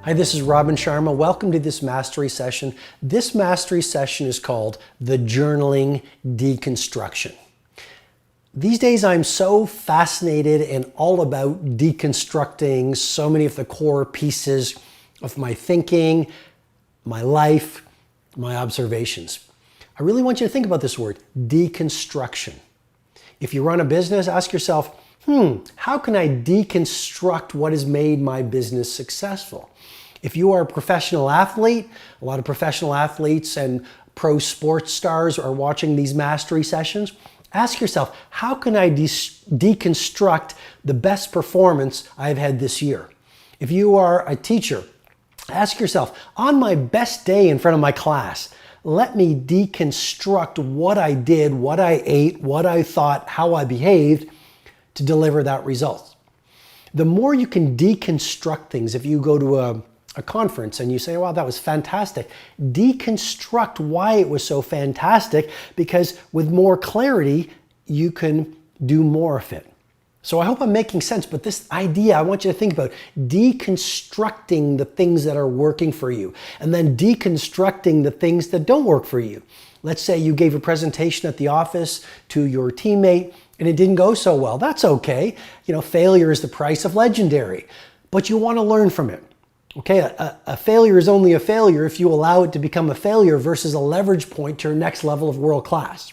Hi, this is Robin Sharma. Welcome to this mastery session. This mastery session is called the Journaling Deconstruction. These days I'm so fascinated and all about deconstructing so many of the core pieces of my thinking, my life, my observations. I really want you to think about this word, deconstruction. If you run a business, ask yourself, how can I deconstruct what has made my business successful? If you are a professional athlete, a lot of professional athletes and pro sports stars are watching these mastery sessions, ask yourself, how can I deconstruct the best performance I've had this year? If you are a teacher, ask yourself, on my best day in front of my class, let me deconstruct what I did, what I ate, what I thought, how I behaved to deliver that result. The more you can deconstruct things, if you go to a conference and you say, wow, that was fantastic, deconstruct why it was so fantastic, because with more clarity, you can do more of it. So I hope I'm making sense, but this idea, I want you to think about deconstructing the things that are working for you and then deconstructing the things that don't work for you. Let's say you gave a presentation at the office to your teammate and it didn't go so well. That's okay. You know, failure is the price of legendary, but you want to learn from it. Okay, a failure is only a failure if you allow it to become a failure versus a leverage point to your next level of world class.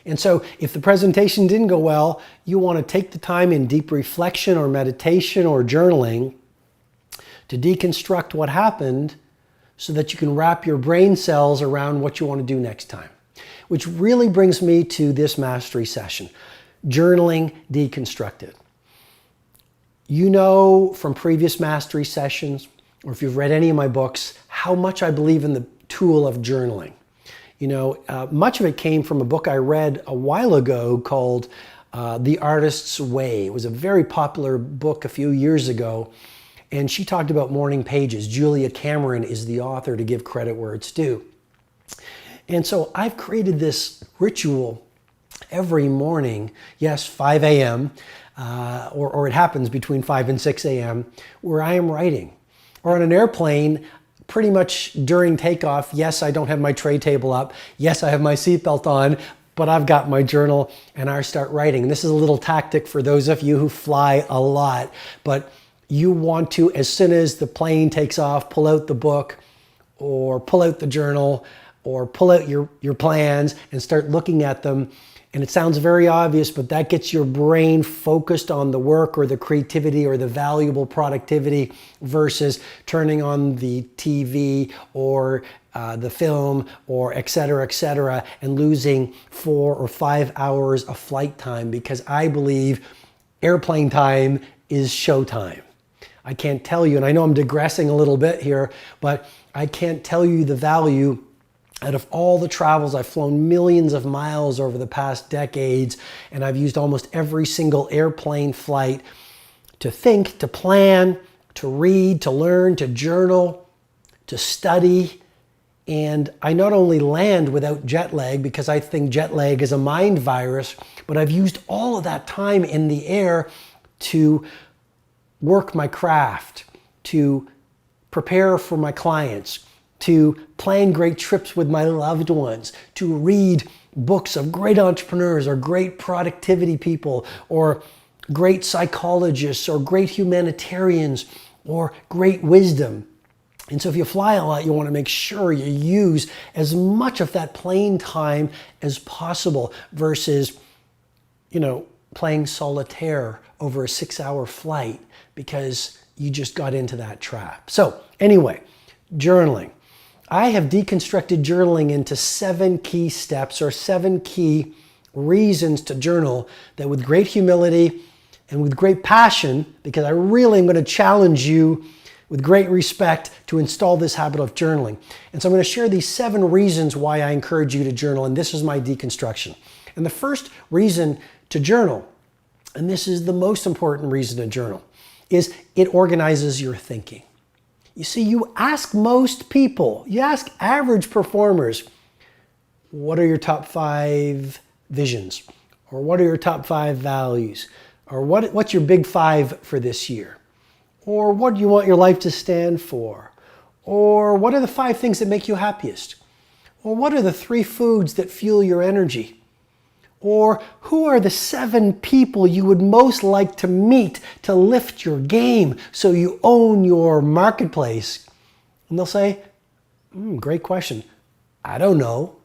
And so if the presentation didn't go well, you want to take the time in deep reflection or meditation or journaling to deconstruct what happened so that you can wrap your brain cells around what you want to do next time. Which really brings me to this mastery session, Journaling Deconstructed. You know from previous mastery sessions, or if you've read any of my books, how much I believe in the tool of journaling. You know, much of it came from a book I read a while ago called The Artist's Way. It was a very popular book a few years ago, and she talked about morning pages. Julia Cameron is the author, to give credit where it's due. And so I've created this ritual every morning, yes, 5 a.m., or it happens between 5 and 6 a.m., where I am writing. Or on an airplane, pretty much during takeoff, yes, I don't have my tray table up. Yes, I have my seatbelt on, but I've got my journal and I start writing. And this is a little tactic for those of you who fly a lot, but you want to, as soon as the plane takes off, pull out the book or pull out the journal or pull out your plans and start looking at them. And it sounds very obvious, but that gets your brain focused on the work or the creativity or the valuable productivity versus turning on the TV or the film or et cetera, and losing 4 or 5 hours of flight time, because I believe airplane time is showtime. I can't tell you, and I know I'm digressing a little bit here, but I can't tell you the value. Out of all the travels, I've flown millions of miles over the past decades, and I've used almost every single airplane flight to think, to plan, to read, to learn, to journal, to study. And I not only land without jet lag, because I think jet lag is a mind virus, but I've used all of that time in the air to work my craft, to prepare for my clients, to plan great trips with my loved ones, to read books of great entrepreneurs or great productivity people or great psychologists or great humanitarians or great wisdom. And so if you fly a lot, you want to make sure you use as much of that plane time as possible versus, you know, playing solitaire over a 6-hour flight because you just got into that trap. So anyway, journaling. I have deconstructed journaling into 7 key steps or 7 key reasons to journal that, with great humility and with great passion, because I really am going to challenge you with great respect to install this habit of journaling. And so I'm going to share these 7 reasons why I encourage you to journal, and this is my deconstruction. And the first reason to journal, and this is the most important reason to journal, is it organizes your thinking. You see, you ask most people, you ask average performers, what are your top 5 visions? Or what are your top 5 values? Or what's your big 5 for this year? Or what do you want your life to stand for? Or what are the 5 things that make you happiest? Or what are the 3 foods that fuel your energy? Or who are the 7 people you would most like to meet to lift your game so you own your marketplace? And they'll say, great question. I don't know.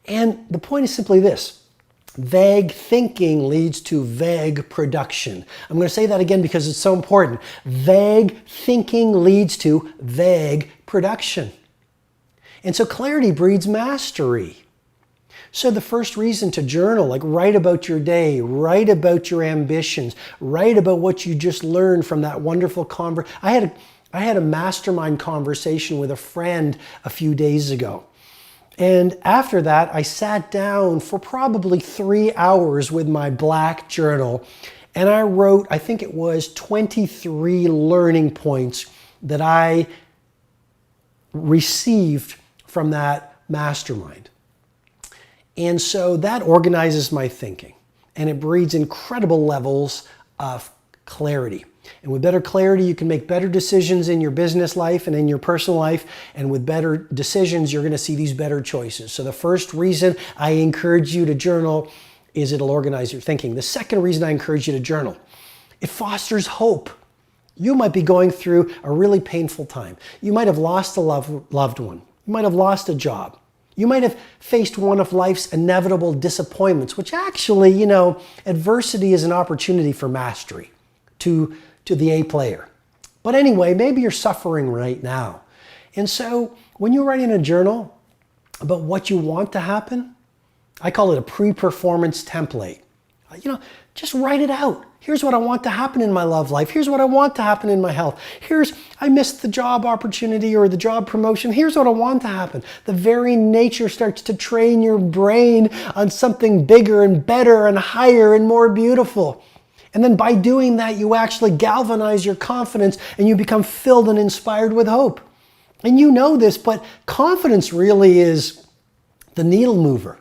And the point is simply this. Vague thinking leads to vague production. I'm going to say that again because it's so important. Vague thinking leads to vague production. And so clarity breeds mastery. So the first reason to journal, like write about your day, write about your ambitions, write about what you just learned from that wonderful conversation. I had a mastermind conversation with a friend a few days ago. And after that, I sat down for probably 3 hours with my black journal, and I wrote, I think it was 23 learning points that I received from that mastermind. And so that organizes my thinking, and it breeds incredible levels of clarity. And with better clarity, you can make better decisions in your business life and in your personal life. And with better decisions, you're going to see these better choices. So the first reason I encourage you to journal is it'll organize your thinking. The second reason I encourage you to journal, it fosters hope. You might be going through a really painful time. You might have lost a loved one. You might have lost a job. You might have faced one of life's inevitable disappointments, which actually, adversity is an opportunity for mastery to the A player. But anyway, maybe you're suffering right now. And so when you're writing a journal about what you want to happen, I call it a pre-performance template. Just write it out. Here's what I want to happen in my love life. Here's what I want to happen in my health. I missed the job opportunity or the job promotion. Here's what I want to happen. The very nature starts to train your brain on something bigger and better and higher and more beautiful. And then by doing that, you actually galvanize your confidence and you become filled and inspired with hope. And you know this, but confidence really is the needle mover.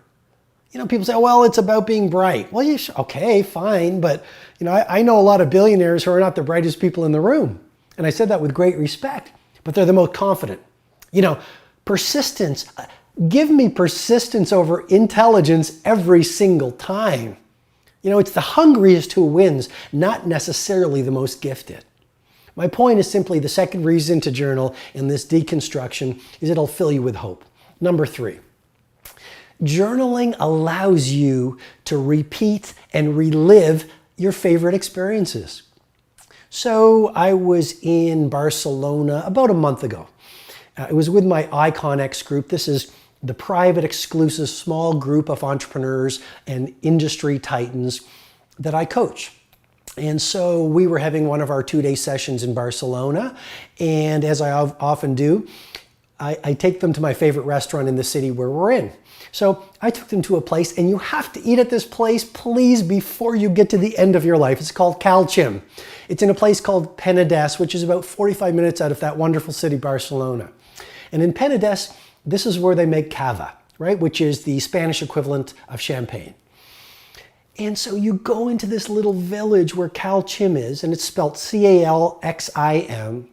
People say, well, it's about being bright. Well, okay, fine. But, I know a lot of billionaires who are not the brightest people in the room. And I said that with great respect, but they're the most confident. Persistence. Give me persistence over intelligence every single time. It's the hungriest who wins, not necessarily the most gifted. My point is simply the second reason to journal in this deconstruction is it'll fill you with hope. Number 3. Journaling allows you to repeat and relive your favorite experiences. So I was in Barcelona about a month ago. It was with my Icon X group. This is the private, exclusive, small group of entrepreneurs and industry titans that I coach. And so we were having one of our 2-day sessions in Barcelona. And as I often do, I take them to my favorite restaurant in the city where we're in. So I took them to a place, and you have to eat at this place, please, before you get to the end of your life. It's called Calchim. It's in a place called Penedès, which is about 45 minutes out of that wonderful city, Barcelona. And in Penedès, this is where they make cava, right? Which is the Spanish equivalent of champagne. And so you go into this little village where Calchim is, and it's spelled Calxim.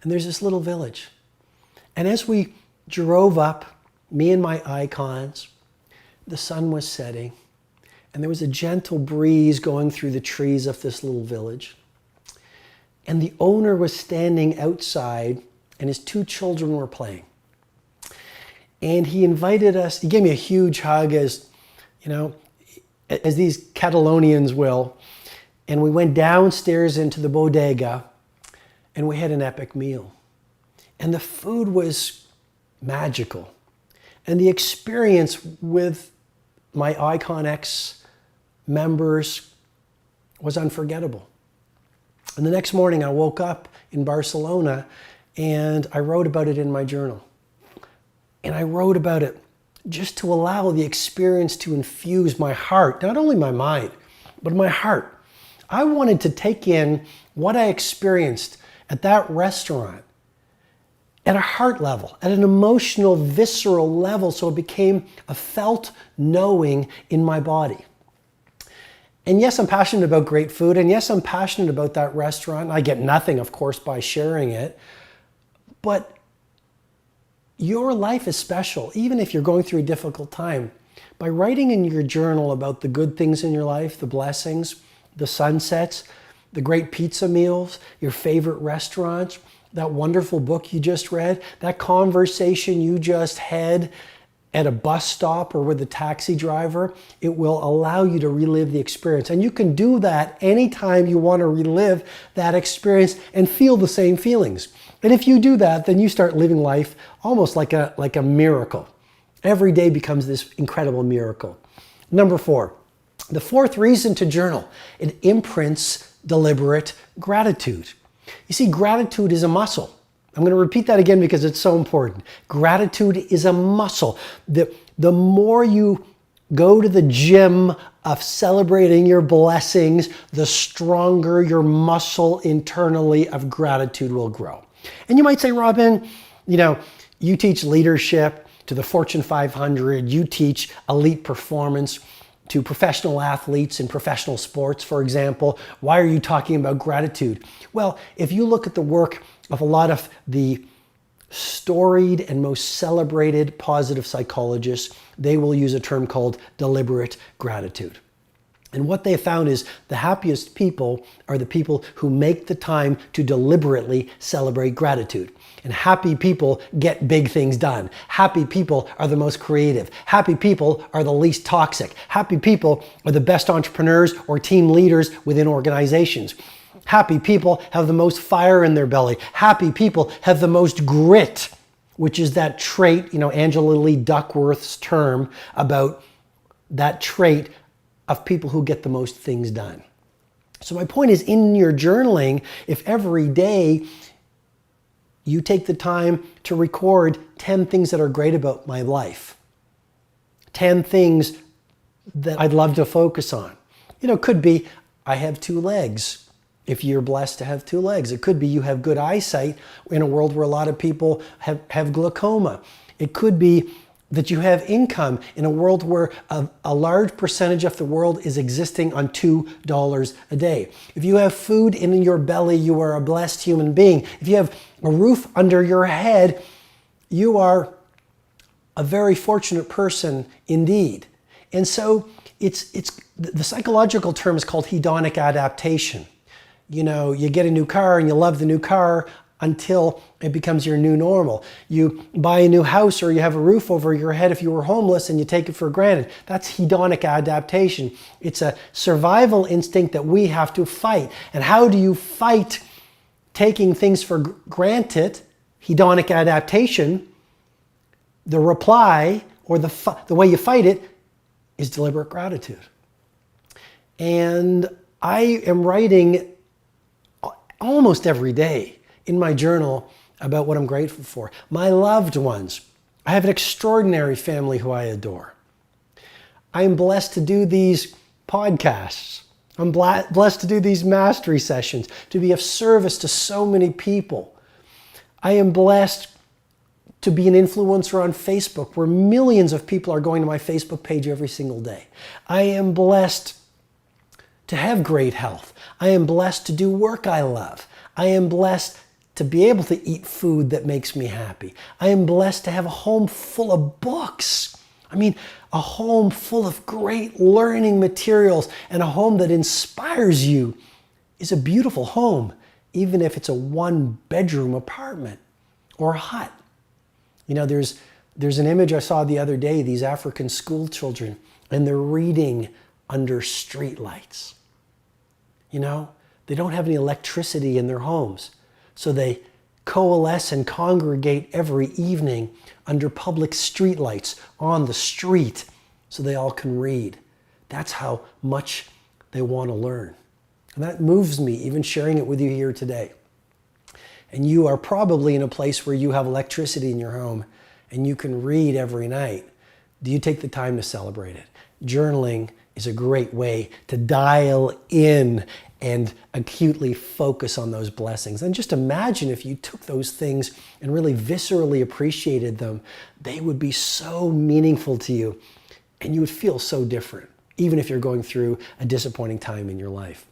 And there's this little village. And as we drove up, me and my icons, the sun was setting, and there was a gentle breeze going through the trees of this little village. And the owner was standing outside, and his 2 children were playing. And he invited us, he gave me a huge hug as these Catalonians will. And we went downstairs into the bodega, and we had an epic meal. And the food was magical. And the experience with my Icon X members was unforgettable. And the next morning I woke up in Barcelona and I wrote about it in my journal. And I wrote about it just to allow the experience to infuse my heart, not only my mind, but my heart. I wanted to take in what I experienced at that restaurant at a heart level, at an emotional, visceral level, so it became a felt knowing in my body. And yes, I'm passionate about great food. And yes, I'm passionate about that restaurant. I get nothing, of course, by sharing it. But your life is special, even if you're going through a difficult time. By writing in your journal about the good things in your life, the blessings, the sunsets, the great pizza meals, your favorite restaurants, that wonderful book you just read, that conversation you just had at a bus stop or with a taxi driver, it will allow you to relive the experience. And you can do that anytime you want to relive that experience and feel the same feelings. And if you do that, then you start living life almost like a miracle. Every day becomes this incredible miracle. Number 4, the fourth reason to journal, it imprints deliberate gratitude. You see, gratitude is a muscle. I'm going to repeat that again because it's so important. Gratitude is a muscle. The more you go to the gym of celebrating your blessings, the stronger your muscle internally of gratitude will grow. And you might say, Robin, you teach leadership to the Fortune 500, you teach elite performance to professional athletes in professional sports, for example. Why are you talking about gratitude? Well, if you look at the work of a lot of the storied and most celebrated positive psychologists, they will use a term called deliberate gratitude. And what they found is the happiest people are the people who make the time to deliberately celebrate gratitude. And happy people get big things done. Happy people are the most creative. Happy people are the least toxic. Happy people are the best entrepreneurs or team leaders within organizations. Happy people have the most fire in their belly. Happy people have the most grit, which is that trait, Angela Lee Duckworth's term about that trait of people who get the most things done. So my point is, in your journaling, if every day you take the time to record 10 things that are great about my life, 10 things that I'd love to focus on. It could be, I have 2 legs. If you're blessed to have 2 legs. It could be you have good eyesight in a world where a lot of people have glaucoma. It could be that you have income in a world where a large percentage of the world is existing on $2 a day. If you have food in your belly, you are a blessed human being. If you have a roof under your head, you are a very fortunate person indeed. And so it's the psychological term is called hedonic adaptation. You get a new car and you love the new car until it becomes your new normal. You buy a new house or you have a roof over your head if you were homeless and you take it for granted. That's hedonic adaptation. It's a survival instinct that we have to fight. And how do you fight taking things for granted, hedonic adaptation? The reply, or the way you fight it, is deliberate gratitude. And I am writing almost every day in my journal about what I'm grateful for. My loved ones. I have an extraordinary family who I adore. I am blessed to do these podcasts. I'm blessed to do these mastery sessions, to be of service to so many people. I am blessed to be an influencer on Facebook, where millions of people are going to my Facebook page every single day. I am blessed to have great health. I am blessed to do work I love. I am blessed to be able to eat food that makes me happy. I am blessed to have a home full of books. A home full of great learning materials, and a home that inspires you is a beautiful home, even if it's a 1-bedroom apartment or a hut. There's an image I saw the other day, these African school children, and they're reading under streetlights. They don't have any electricity in their homes. So they coalesce and congregate every evening under public streetlights on the street so they all can read. That's how much they want to learn. And that moves me, even sharing it with you here today. And you are probably in a place where you have electricity in your home and you can read every night. Do you take the time to celebrate it? Journaling is a great way to dial in and acutely focus on those blessings. And just imagine if you took those things and really viscerally appreciated them, they would be so meaningful to you and you would feel so different. even if you're going through a disappointing time in your life.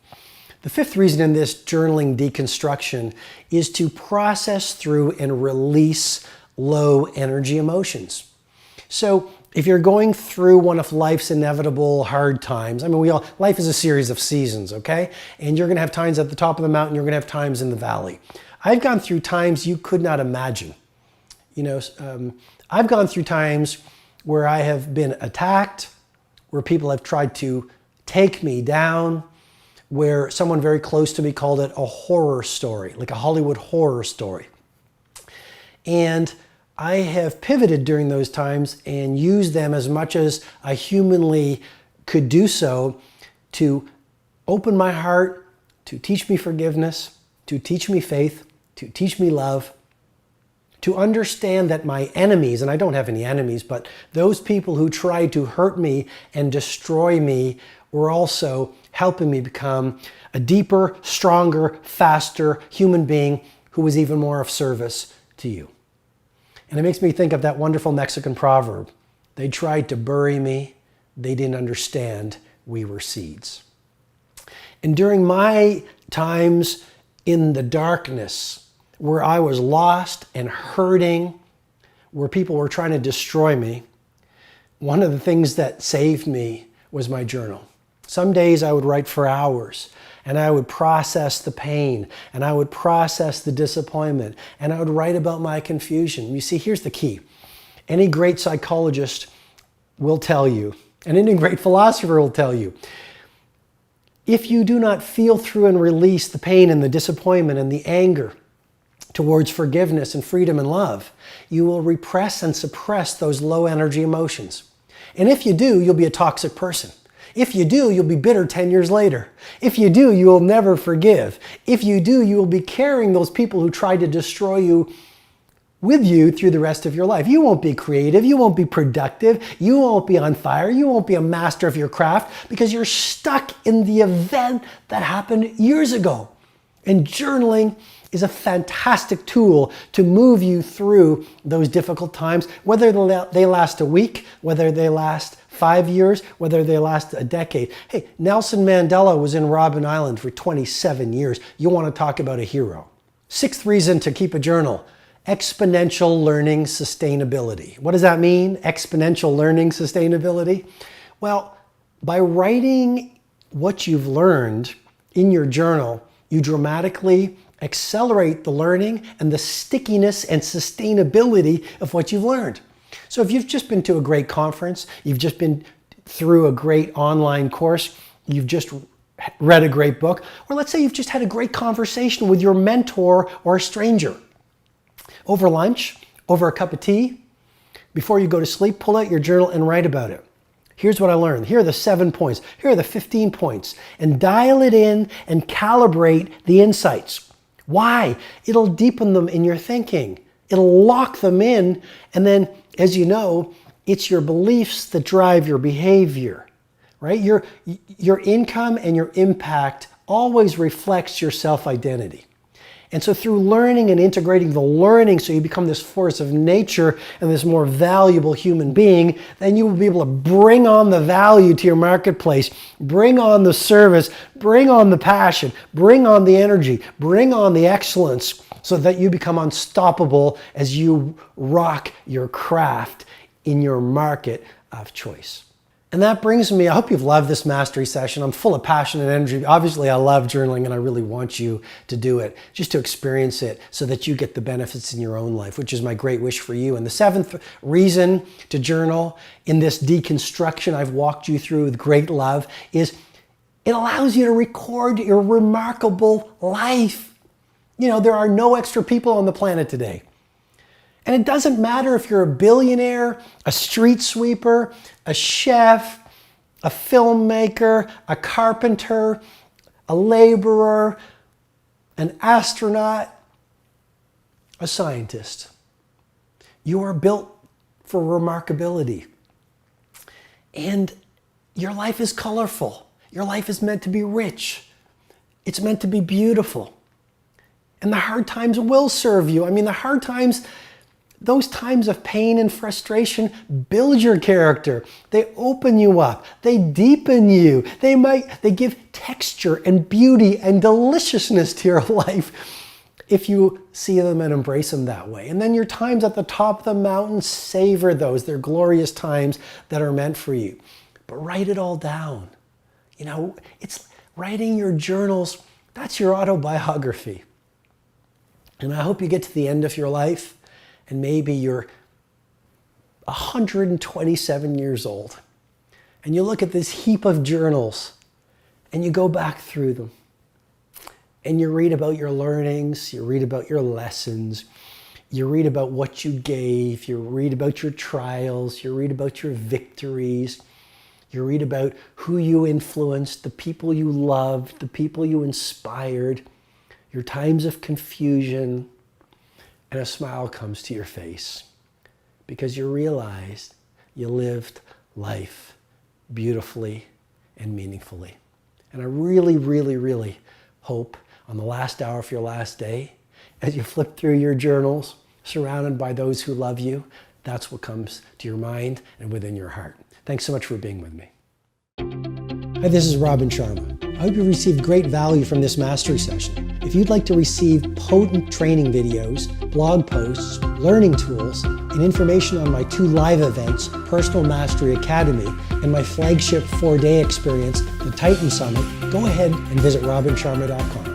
The fifth reason in this journaling deconstruction is to process through and release low energy emotions. So if you're going through one of life's inevitable hard times, life is a series of seasons, okay? And you're gonna have times at the top of the mountain, you're gonna have times in the valley. I've gone through times you could not imagine. I've gone through times where I have been attacked, where people have tried to take me down, where someone very close to me called it a horror story, like a Hollywood horror story. And I have pivoted during those times and used them as much as I humanly could do so to open my heart, to teach me forgiveness, to teach me faith, to teach me love, to understand that my enemies, and I don't have any enemies, but those people who tried to hurt me and destroy me were also helping me become a deeper, stronger, faster human being who was even more of service to you. And it makes me think of that wonderful Mexican proverb. They tried to bury me. They didn't understand we were seeds. And during my times in the darkness, where I was lost and hurting, where people were trying to destroy me, one of the things that saved me was my journal. Some days I would write for hours, and I would process the pain, and I would process the disappointment, and I would write about my confusion. You see, here's the key. Any great psychologist will tell you, and any great philosopher will tell you, if you do not feel through and release the pain and the disappointment and the anger towards forgiveness and freedom and love, you will repress and suppress those low energy emotions. And if you do, you'll be a toxic person. If you do, you'll be bitter 10 years later. If you do, you will never forgive. If you do, you will be carrying those people who tried to destroy you with you through the rest of your life. You won't be creative. You won't be productive. You won't be on fire. You won't be a master of your craft because you're stuck in the event that happened years ago. And journaling is a fantastic tool to move you through those difficult times, whether they last a week, whether they last 5 years, whether they last a decade. Hey, Nelson Mandela was in Robben Island for 27 years. You want to talk about a hero. Sixth reason to keep a journal, exponential learning sustainability. What does that mean, exponential learning sustainability? Well, by writing what you've learned in your journal, you dramatically accelerate the learning and the stickiness and sustainability of what you've learned. So if you've just been to a great conference, you've just been through a great online course, you've just read a great book, or let's say you've just had a great conversation with your mentor or a stranger. Over lunch, over a cup of tea, before you go to sleep, pull out your journal and write about it. Here's what I learned. Here are the 7 points. Here are the 15 points. And dial it in and calibrate the insights. Why? It'll deepen them in your thinking. It'll lock them in. And then, as you know, it's your beliefs that drive your behavior, right? Your income and your impact always reflects your self-identity. And so through learning and integrating the learning so you become this force of nature and this more valuable human being, then you will be able to bring on the value to your marketplace, bring on the service, bring on the passion, bring on the energy, bring on the excellence so that you become unstoppable as you rock your craft in your market of choice. And that brings me, I hope you've loved this mastery session. I'm full of passion and energy. Obviously, I love journaling and I really want you to do it, just to experience it so that you get the benefits in your own life, which is my great wish for you. And the seventh reason to journal in this deconstruction I've walked you through with great love is it allows you to record your remarkable life. You know, there are no extra people on the planet today. And it doesn't matter if you're a billionaire, a street sweeper, a chef, a filmmaker, a carpenter, a laborer, an astronaut, a scientist. You are built for remarkability. And your life is colorful. Your life is meant to be rich. It's meant to be beautiful. And the hard times will serve you. I mean, the hard times, Those times of pain and frustration build your character. They open you up. They deepen you. They give texture and beauty and deliciousness to your life if you see them and embrace them that way. And then your times at the top of the mountain, savor those. They're glorious times that are meant for you. But write it all down. You know, it's writing your journals. That's your autobiography. And I hope you get to the end of your life and maybe you're 127 years old and you look at this heap of journals and you go back through them and you read about your learnings, you read about your lessons, you read about what you gave, you read about your trials, you read about your victories, you read about who you influenced, the people you loved, the people you inspired, your times of confusion, and a smile comes to your face because you realized you lived life beautifully and meaningfully. And I really, really, really hope on the last hour of your last day, as you flip through your journals, surrounded by those who love you, that's what comes to your mind and within your heart. Thanks so much for being with me. Hi, this is Robin Sharma. I hope you received great value from this mastery session. If you'd like to receive potent training videos, blog posts, learning tools, and information on my 2 live events, Personal Mastery Academy and my flagship 4-day experience, the Titan Summit, go ahead and visit robinsharma.com.